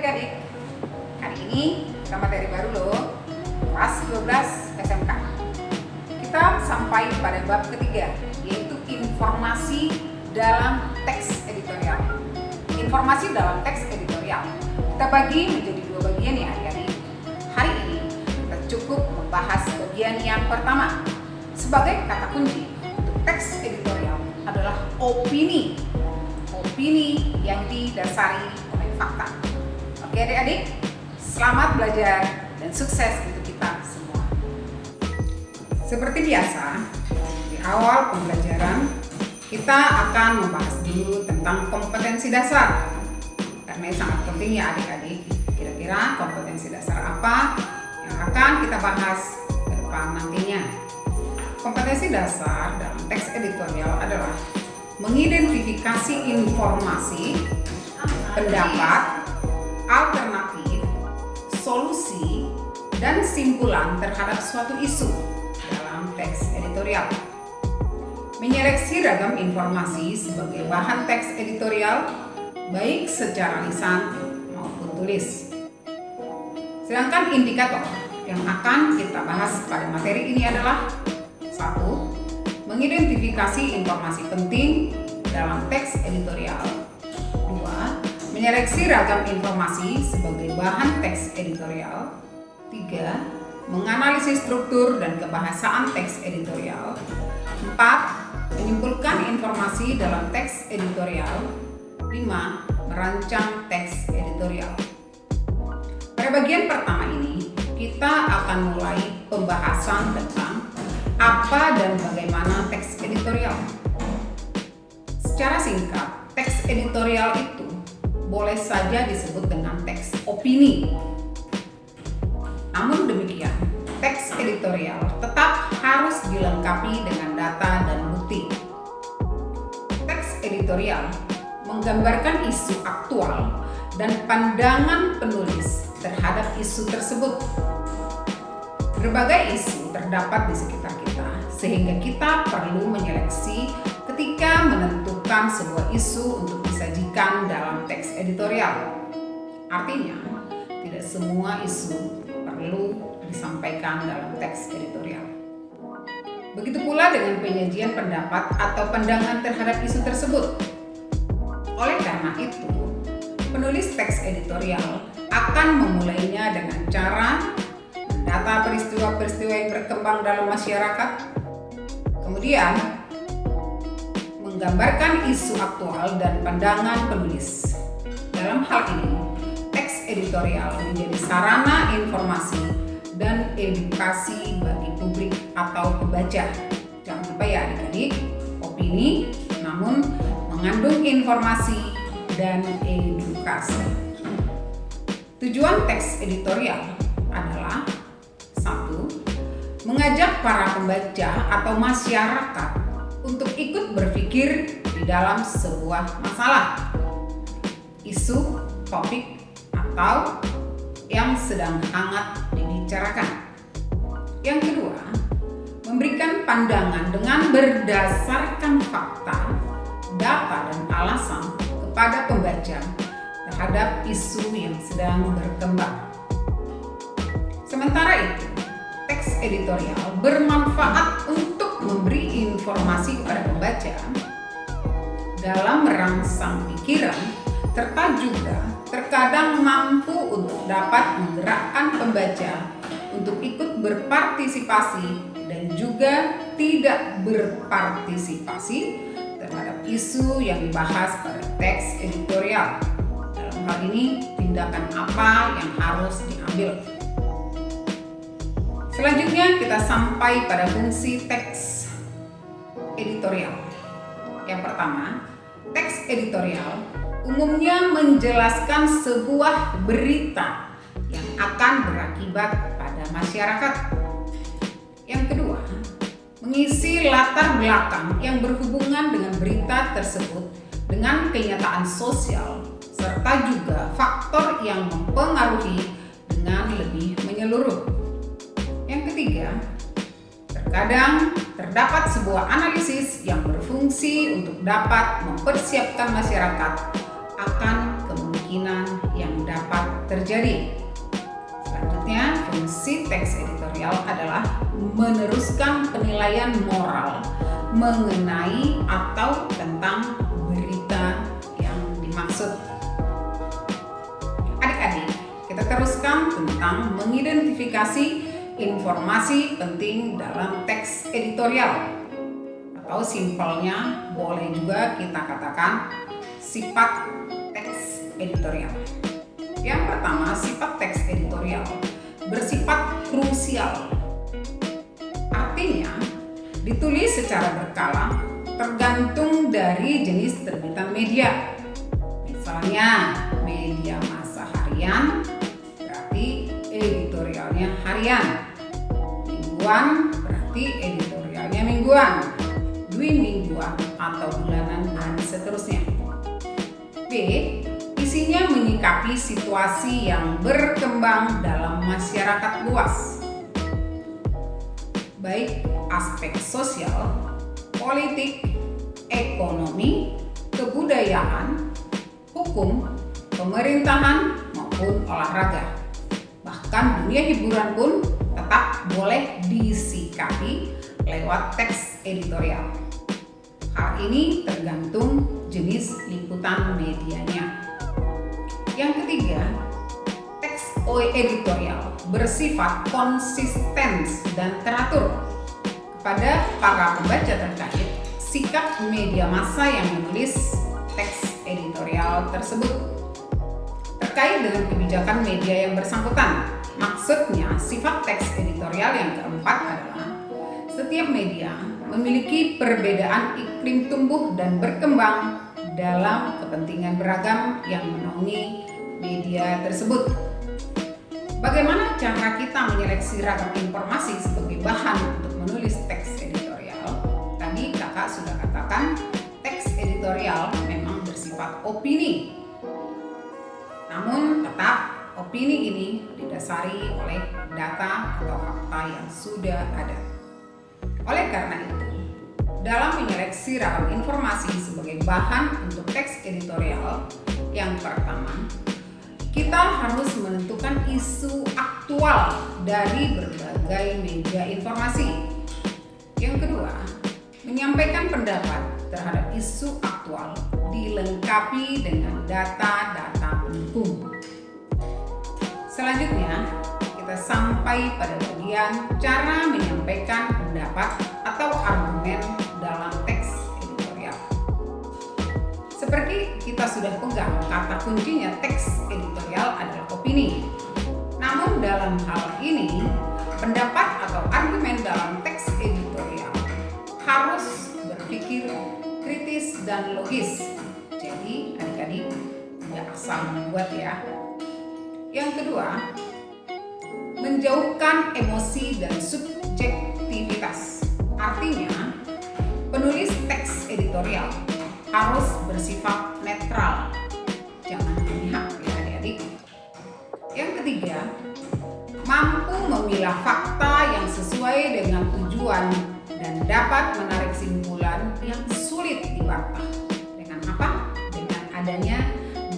adik-adik, hari ini kita materi baru loh, kelas 12 SMK. Kita sampai pada bab ketiga, yaitu informasi dalam teks editorial. Informasi dalam teks editorial kita bagi menjadi dua bagian ya adik-adik. Hari ini kita cukup membahas bagian yang pertama. Sebagai kata kunci untuk teks editorial adalah opini. Opini yang didasari oleh fakta. Oke adik-adik, selamat belajar dan sukses untuk kita semua. Seperti biasa, di awal pembelajaran kita akan membahas dulu tentang kompetensi dasar. Karena ini sangat penting ya adik-adik. Kira-kira kompetensi dasar apa yang akan kita bahas ke depan nantinya. Kompetensi dasar dalam teks editorial adalah mengidentifikasi informasi, pendapat, alternatif, solusi, dan simpulan terhadap suatu isu dalam teks editorial. Menyeleksi ragam informasi sebagai bahan teks editorial, baik secara lisan maupun tulis. Sedangkan indikator yang akan kita bahas pada materi ini adalah 1. Mengidentifikasi informasi penting dalam teks editorial. 2. Menyeleksi ragam informasi sebagai bahan teks editorial. 3. Menganalisis struktur dan kebahasaan teks editorial. 4. Menyimpulkan informasi dalam teks editorial. 5. Merancang teks editorial. Pada bagian pertama ini, kita akan mulai pembahasan tentang apa dan bagaimana teks editorial. Secara singkat, teks editorial itu boleh saja disebut dengan teks opini. Namun demikian, teks editorial tetap harus dilengkapi dengan data dan bukti. Teks editorial menggambarkan isu aktual dan pandangan penulis terhadap isu tersebut. Berbagai isu terdapat di sekitar kita, sehingga kita perlu menyeleksi ketika menentukan sebuah isu untuk disajikan dalam teks editorial. Artinya, tidak semua isu perlu disampaikan dalam teks editorial. Begitu pula dengan penyajian pendapat atau pandangan terhadap isu tersebut. Oleh karena itu, penulis teks editorial akan memulainya dengan cara data peristiwa-peristiwa yang berkembang dalam masyarakat, kemudian menggambarkan isu aktual dan pandangan penulis. Dalam hal ini, teks editorial menjadi sarana informasi dan edukasi bagi publik atau pembaca. Jangan lupa ya adik-adik, opini namun mengandung informasi dan edukasi. Tujuan teks editorial adalah 1. Mengajak para pembaca atau masyarakat untuk ikut berpikir di dalam sebuah masalah, isu, topik, atau yang sedang hangat dibicarakan. Yang kedua, memberikan pandangan dengan berdasarkan fakta, data, dan alasan kepada pembaca terhadap isu yang sedang berkembang. Sementara itu, teks editorial bermanfaat untuk memberi informasi kepada pembaca dalam merangsang pikiran, serta juga terkadang mampu untuk dapat menggerakkan pembaca untuk ikut berpartisipasi dan juga tidak berpartisipasi terhadap isu yang dibahas pada teks editorial. Dalam hal ini, tindakan apa yang harus diambil. Selanjutnya kita sampai pada fungsi teks editorial. Yang pertama, teks editorial umumnya menjelaskan sebuah berita yang akan berakibat pada masyarakat. Yang kedua, mengisi latar belakang yang berhubungan dengan berita tersebut dengan kenyataan sosial serta juga faktor yang mempengaruhi dengan lebih menyeluruh. Yang ketiga, terkadang terdapat sebuah analisis yang berfungsi untuk dapat mempersiapkan masyarakat akan kemungkinan kemungkinan yang dapat terjadi. Selanjutnya, fungsi teks editorial adalah meneruskan penilaian moral mengenai atau tentang berita yang dimaksud. Adik-adik, kita teruskan tentang mengidentifikasi informasi penting dalam teks editorial, atau simpelnya boleh juga kita katakan sifat teks editorial. Yang pertama, sifat teks editorial bersifat krusial. Artinya, ditulis secara berkala tergantung dari jenis terbitan media. Misalnya, media massa harian berarti editorialnya harian. Mingguan berarti editorialnya mingguan. Mingguan atau bulanan dan seterusnya. B. Isinya menyikapi situasi yang berkembang dalam masyarakat luas, baik aspek sosial, politik, ekonomi, kebudayaan, hukum, pemerintahan, maupun olahraga. Bahkan dunia hiburan pun tetap boleh disikapi lewat teks editorial. Hal ini tergantung jenis liputan medianya. Yang ketiga, teks editorial bersifat konsisten dan teratur. Kepada para pembaca terkait, sikap media massa yang menulis teks editorial tersebut terkait dengan kebijakan media yang bersangkutan. Maksudnya, sifat teks editorial yang keempat adalah setiap media memiliki perbedaan iklim tumbuh dan berkembang dalam kepentingan beragam yang menaungi media tersebut. Bagaimana cara kita menyeleksi ragam informasi sebagai bahan untuk menulis teks editorial? Tadi kakak sudah katakan, teks editorial memang bersifat opini. Namun tetap opini ini didasari oleh data atau fakta yang sudah ada. Oleh karena itu, dalam menyeleksi ragam informasi sebagai bahan untuk teks editorial, yang pertama, kita harus menentukan isu aktual dari berbagai media informasi. Yang kedua, menyampaikan pendapat terhadap isu aktual dilengkapi dengan data-data pendukung. Selanjutnya, kita sampai pada bagian cara menyampaikan pendapat atau argumen dalam teks editorial. Seperti kita sudah pegang, kata kuncinya teks editorial adalah opini. Namun dalam hal ini, pendapat atau argumen dalam teks editorial harus berpikir kritis dan logis. Jadi adik-adik tidak asal membuat ya. Yang kedua, menjauhkan emosi dan subjektivitas. Artinya, penulis teks editorial harus bersifat netral, jangan memihak ya adik-adik. Yang ketiga, mampu memilah fakta yang sesuai dengan tujuan dan dapat menarik kesimpulan yang sulit dibantah. Dengan apa? Dengan adanya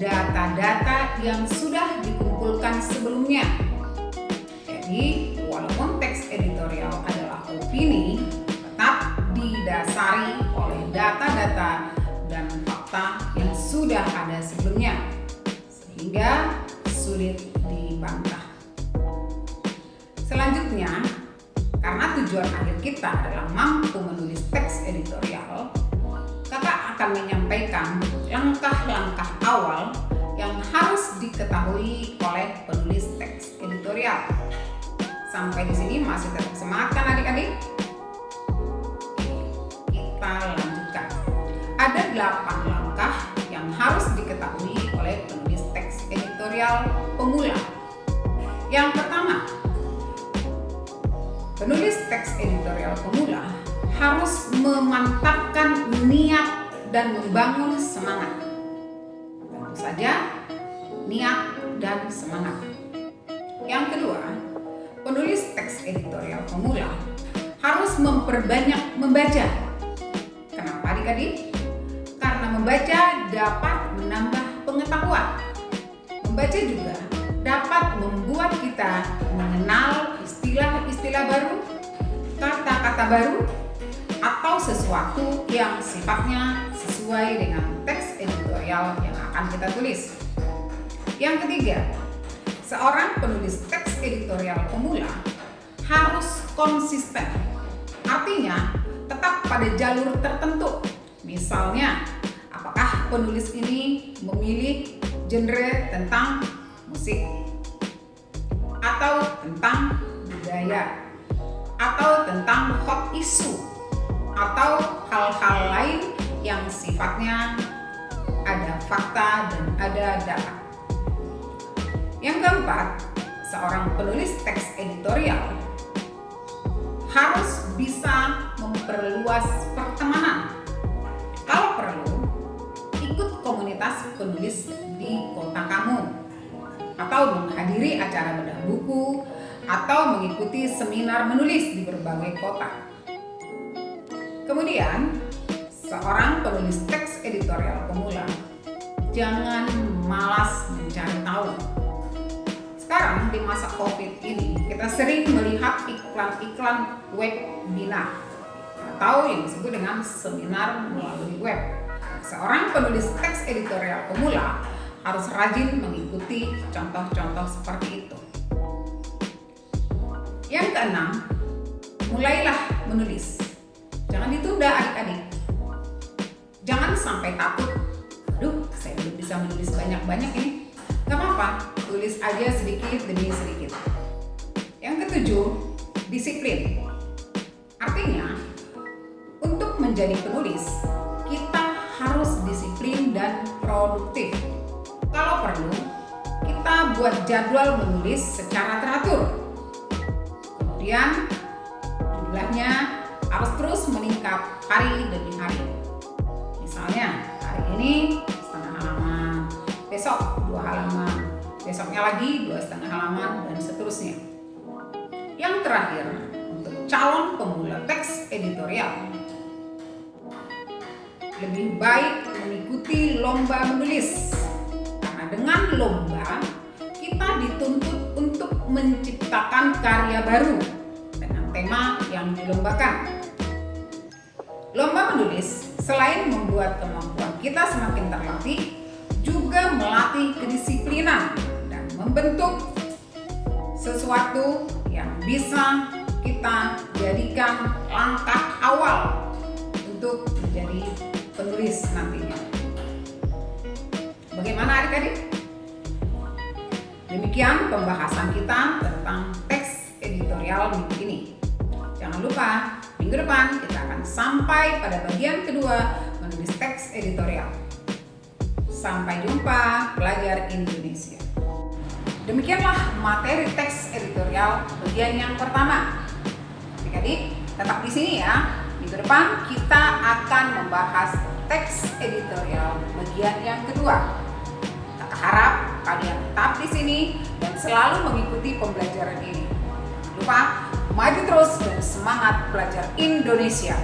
data-data yang sudah dikumpulkan sebelumnya. Jadi, walaupun teks editorial adalah opini, tetap didasari oleh data-data dan fakta yang sudah ada sebelumnya, sehingga sulit dibantah. Selanjutnya, karena tujuan akhir kita adalah mampu menulis teks editorial, kakak akan menyampaikan langkah-langkah awal yang harus diketahui oleh penulis teks editorial. Sampai di sini masih tetap semangat kan adik-adik? Kita lanjutkan. Ada 8 langkah yang harus diketahui oleh penulis teks editorial pemula. Yang pertama, penulis teks editorial pemula harus memantapkan niat dan membangun semangat. Tentu saja, niat dan semangat. Yang kedua, penulis teks editorial pemula harus memperbanyak membaca. Kenapa adik-adik? Karena membaca dapat menambah pengetahuan. Membaca juga dapat membuat kita mengenal istilah-istilah baru, kata-kata baru, atau sesuatu yang sifatnya sesuai dengan teks editorial yang akan kita tulis. Yang ketiga, seorang penulis teks editorial pemula harus konsisten. Artinya, tetap pada jalur tertentu. Misalnya, apakah penulis ini memilih genre tentang musik, atau tentang budaya, atau tentang hot issue, atau hal-hal lain yang sifatnya ada fakta dan ada data. Yang keempat, seorang penulis teks editorial harus bisa memperluas pertemanan. Kalau perlu, ikut komunitas penulis di kota kamu, atau menghadiri acara bedah buku, atau mengikuti seminar menulis di berbagai kota. Kemudian, seorang penulis teks editorial pemula jangan malas mencari tahu. Sekarang di masa COVID ini, kita sering melihat iklan-iklan webinar atau yang disebut dengan seminar melalui web. Seorang penulis teks editorial pemula harus rajin mengikuti contoh-contoh seperti itu. Yang keenam, mulailah menulis. Jangan ditunda adik-adik. Jangan sampai takut, aduh saya belum bisa menulis banyak-banyak ini. Gak apa-apa, tulis aja sedikit demi sedikit. Yang ketujuh, disiplin. Artinya, untuk menjadi penulis, kita harus disiplin dan produktif. Kalau perlu, kita buat jadwal menulis secara teratur. Kemudian, jumlahnya harus terus meningkat hari demi hari. Misalnya, hari ini setengah halaman, besok 2 halaman, besoknya lagi 2,5 halaman, dan seterusnya. Yang terakhir, untuk calon pemula teks editorial, lebih baik mengikuti lomba menulis. Karena dengan lomba, kita dituntut untuk menciptakan karya baru dengan tema yang dilombakan. Lomba menulis selain membuat kemampuan kita semakin terlatih, juga melatih kedisiplinan dan membentuk sesuatu yang bisa kita jadikan langkah awal untuk menjadi penulis nantinya. Bagaimana adik-adik? Demikian pembahasan kita tentang teks editorial minggu ini. Jangan lupa, minggu depan kita akan sampai pada bagian kedua menulis teks editorial. Sampai jumpa, pelajar Indonesia. Demikianlah materi teks editorial bagian yang pertama. Adik-adik, tetap di sini ya. Minggu depan kita akan membahas teks editorial bagian yang kedua. Kita harap kalian tetap di sini dan selalu mengikuti pembelajaran ini. Jangan lupa, maju terus dan semangat belajar Indonesia.